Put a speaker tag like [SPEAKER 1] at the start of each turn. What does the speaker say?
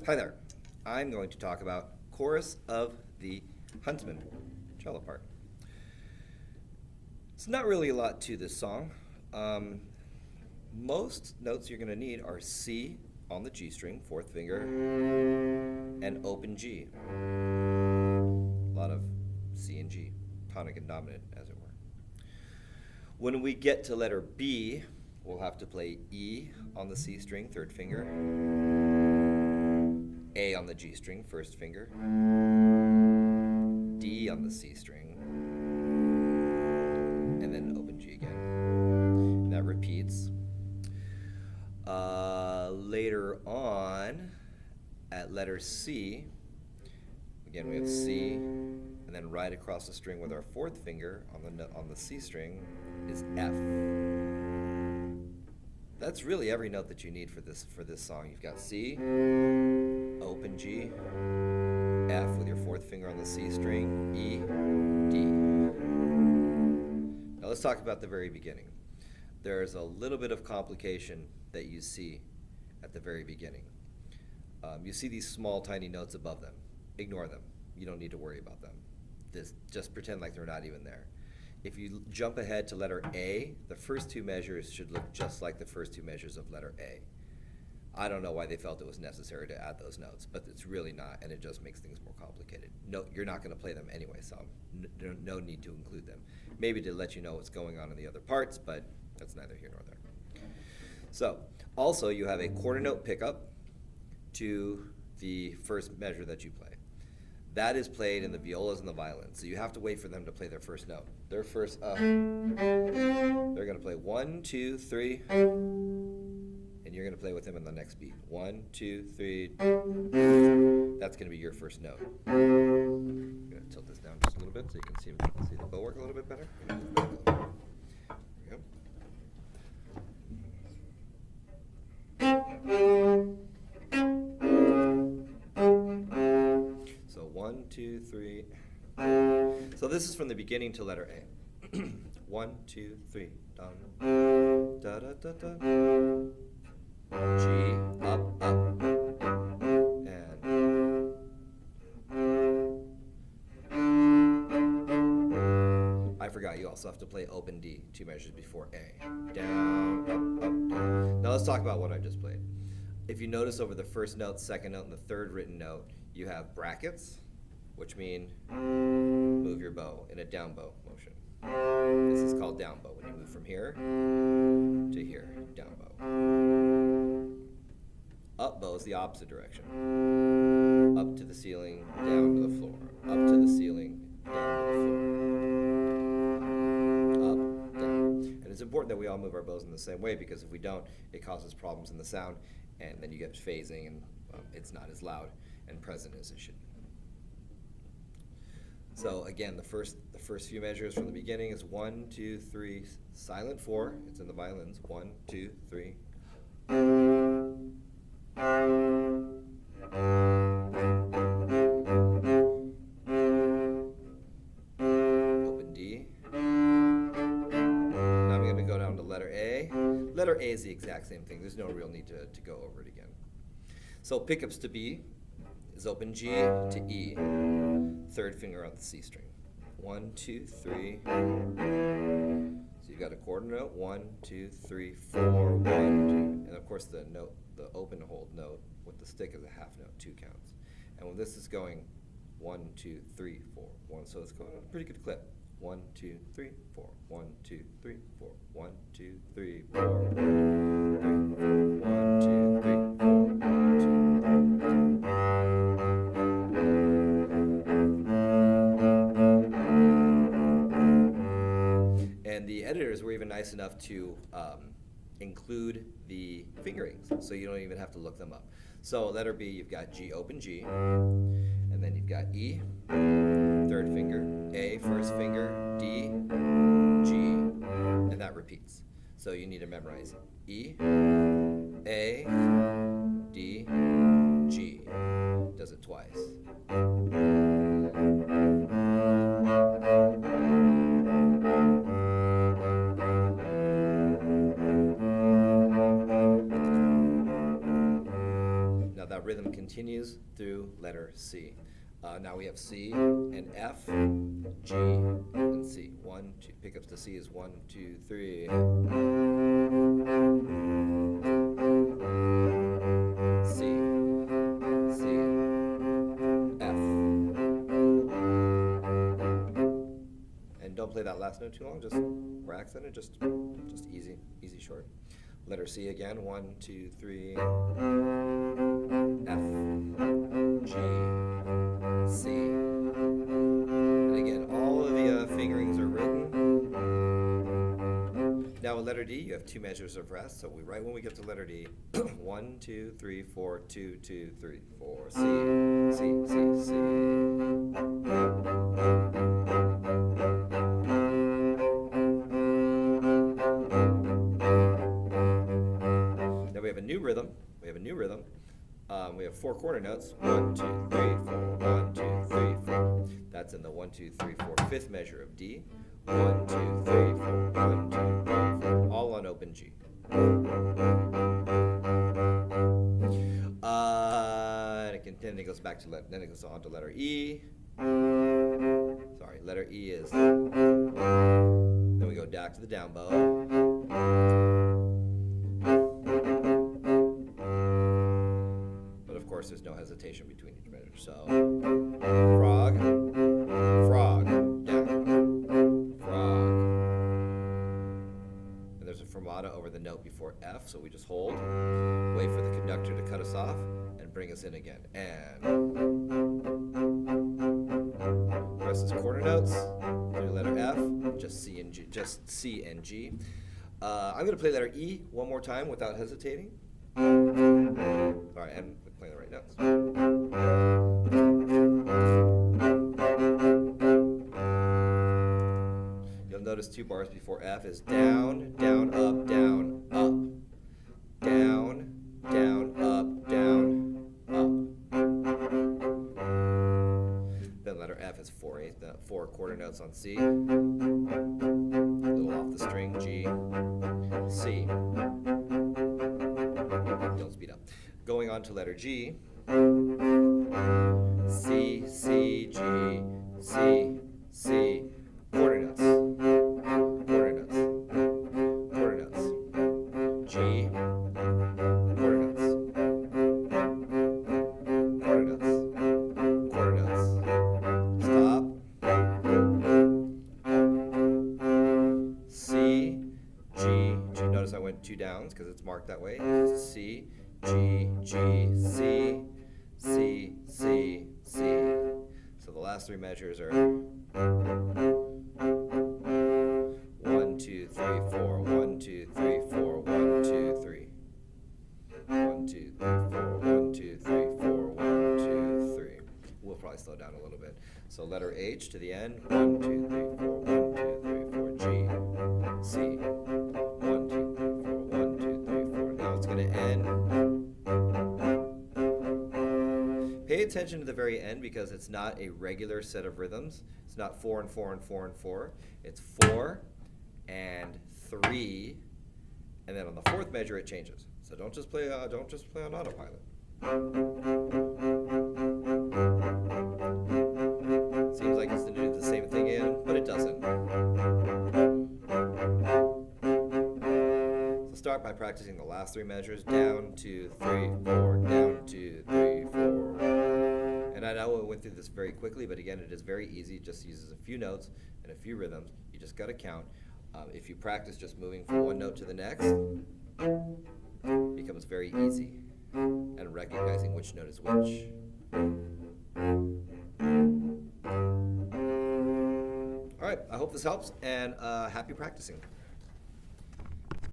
[SPEAKER 1] Hi there. I'm going to talk about chorus of the Huntsman cello part. It's not really a lot to this song. Most notes you're going to need are C on the G string, fourth finger, and open G. A lot of C and G, tonic and dominant, as it were. When we get to letter B, we'll have to play E on the C string, third finger, A on the G string, first finger, D on the C string, and then open G again. And that repeats. Later on, at letter C, again we have C, and then right across the string with our fourth finger on the C string is F. That's really every note that you need for this song. You've got C, open G, F with your fourth finger on the C string, E, D. Now let's talk about the very beginning. There's a little bit of complication that you see at the very beginning. You see these small, tiny notes above them. Ignore them. You don't need to worry about them. Just pretend like they're not even there. If you jump ahead to letter A, the first two measures should look just like the first two measures of letter A. I don't know why they felt it was necessary to add those notes, but it's really not, and it just makes things more complicated. No, you're not going to play them anyway, so no need to include them. Maybe to let you know what's going on in the other parts, but that's neither here nor there. So, also you have a quarter note pickup to the first measure that you play. That is played in the violas and the violins, so you have to wait for them to play their first note. Their first they're going to play 1, 2, 3, and you're going to play with them in the next beat. 1, 2, 3. That's going to be your first note. I'm going to tilt this down just a little bit so you can see the bow work a little bit better. There we go. So 1, 2, 3. So this is from the beginning to letter A. 1, 2, 3. Dun, da, da, da, da. G, up, up, and I forgot you also have to play open D, two measures before A. Down, up, up, down. Now let's talk about what I just played. If you notice over the first note, second note, and the third written note, you have brackets, which mean move your bow in a down bow motion. This is called down bow, when you move from here to here, down bow. Up bow is the opposite direction. Up to the ceiling, down to the floor. Up to the ceiling, down to the floor. Up, down. And it's important that we all move our bows in the same way, because if we don't, it causes problems in the sound, and then you get phasing, and it's not as loud and present as it should be. So again, the first few measures from the beginning is 1, 2, 3, silent 4. It's in the violins. 1, 2, 3. Open D. Now I'm going to go down to letter A. Letter A is the exact same thing. There's no real need to go over it again. So pickups to B is open G to E. Third finger on the C string. 1, 2, 3. So you've got a quarter note. 1, 2, 3, 4. 1, 2. And of course the open hold note with the stick is a half note, 2 counts. And when this is going 1, 2, 3, 4, 1, so it's going at a pretty good clip. 1, 2, 3, 4. 1, 2, 3, 4. 1, 2, 3, 4. 1, 2, 3, 4. 1, 2, 3, 4. And the editors were even nice enough to include the fingerings, so you don't even have to look them up. So letter B, you've got G, open G, and then you've got E, third finger, A, first finger, D, G, and that repeats. So you need to memorize E, A, D, G. Does it twice. Now that rhythm continues through letter C. Now we have C and F, G, and C. 1, 2, pickups to C is 1, 2, 3. C, C, F. And don't play that last note too long, just or accent it, just easy short. Letter C again, 1, 2, 3. F, G, C. And again, all of the fingerings are written. Now with letter D, you have 2 measures of rest. So right when we get to letter D, 1, 2, 3, 4, 2, 2, 3, 4. C, C, C, C. Now we have a new rhythm. We have 4 quarter notes. 1, 2, 3, 4. 1, 2, 3, 4. That's in the 1, 2, 3, 4 fifth measure of D. 1, 2, 3, 4. 1, 2, 3, 4. All on open G. And then it goes back to then it goes on to letter E. Sorry, letter E is. Then we go back to the down bow. Of course, there's no hesitation between each measure. So, frog, frog, down, frog. And there's a fermata over the note before F, so we just hold, wait for the conductor to cut us off, and bring us in again. And the rest is quarter notes. Do letter F, just C and G, just C and G. I'm going to play letter E one more time without hesitating. All right, and playing the right notes. You'll notice 2 bars before F is down, down, up, down, up. Down, down, up, down, up. Then letter F is 4/8, the 4 quarter notes on C. A little off the string, G, C. Don't speed up. Going on to letter G. C, C, G, C, C. Quarter notes. Quarter notes. Quarter notes. G. Quarter notes. Quarter notes. Quarter notes. Stop. C, G, G. Notice I went 2 downs because it's marked that way. C, G, G, C, C, C, C. So the last 3 measures are 1, 2, 3, 4, 1, 2, 3, 4, 1, 2, 3. 1, 2, 3, 4, 1, 2, 3, 4, 1, 2, 3. We'll probably slow down a little bit. So letter H to the end. 1, 2, 3, 4, 1, 2, 3, 4, G, C. 1, 2, 3, 4, 1, 2, 3, 4. Now it's going to end. Pay attention to the very end because it's not a regular set of rhythms. It's not 4 and 4 and 4 and 4. It's 4 and 3, and then on the 4th measure it changes. So don't just play on autopilot. Seems like it's to do the same thing again, but it doesn't. So start by practicing the last 3 measures: down, 2, 3, 4, down, 2, 3, 4. And I know we went through this very quickly, but again, it is very easy. It just uses a few notes and a few rhythms. You just got to count. If you practice just moving from one note to the next, it becomes very easy and recognizing which note is which. All right, I hope this helps, and happy practicing.